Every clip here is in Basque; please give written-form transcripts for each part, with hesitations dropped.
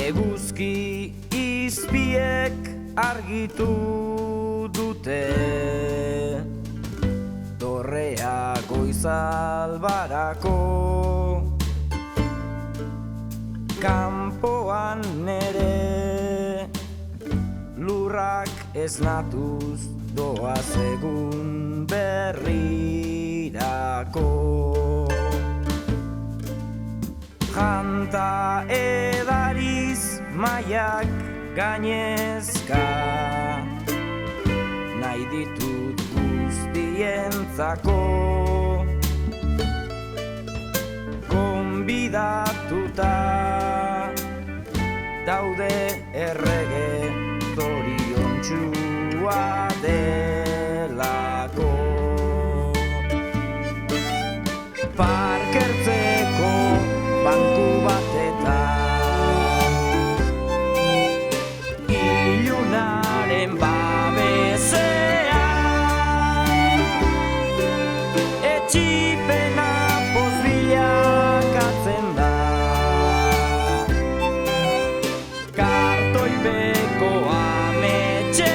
Eguzki izpiek argitu dute dorrea goizalbarako. Kanpoan nere lurrak esnatuz doaz egun berrirako. Janta edariz maiak gainezka, nahi ditut guztientzako. Gonbidatuta daude errege zoriontsua delako. Parkertzeko banku batetan ilunaren babesean, etxipena pozbilakatzen da, kartoibeko ametxean.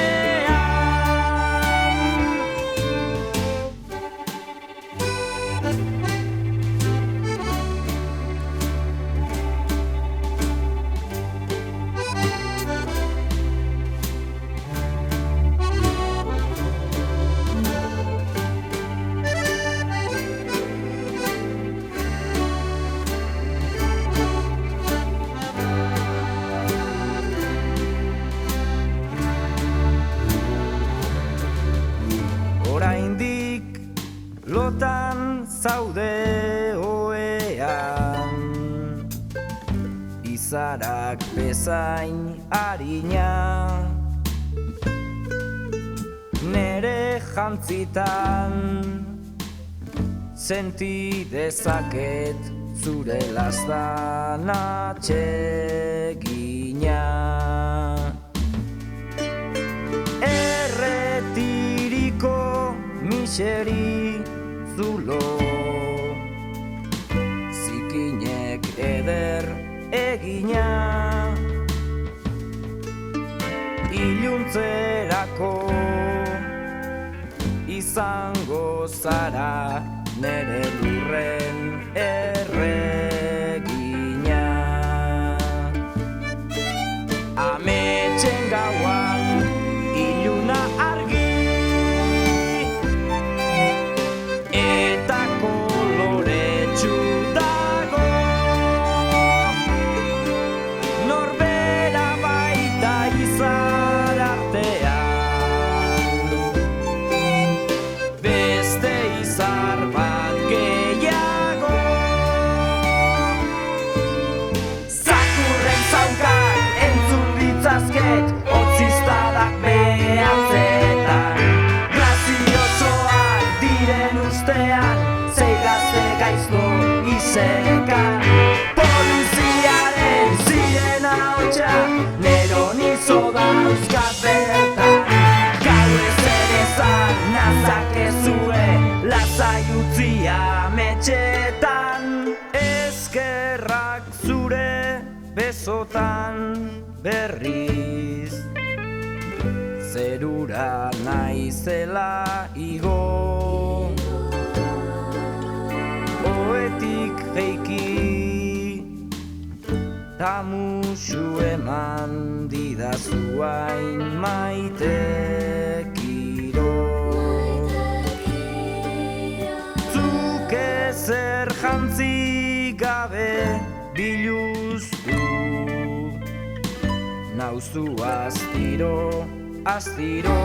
Oraindik lotan zaude oean, izarak bezain harina, nere jantzitan senti dezaket zure lastan atsegina. Erretiriko miseri zulo, zikinek eder egina, iluntzerako izango zara nere lurren erregina. Ametxen gauan iluna argi eta koloretsu dago, norbera baita izar artean, beste izar bat gehiago. Zakurren zaukak entzun ditzazket, otziztadak behatzetan, graziosoak diren ustean, zei gazte gaizto izekan. Poliziaren ziren ahotsa, neronizo dauzkat bertan, gau ezer ezan nazakezue, lasai utzi ametxetan. Eskerrak zure besotan berriz, zerura naizela igo, oetik jeiki ta musu eman didazu hain maitekiro. Zuk ezer jantzi gabe biluztu, nauzu astiro, astiro.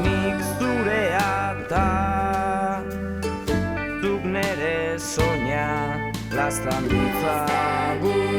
Nik zurea ta zuk nere soña lastan ditzagun.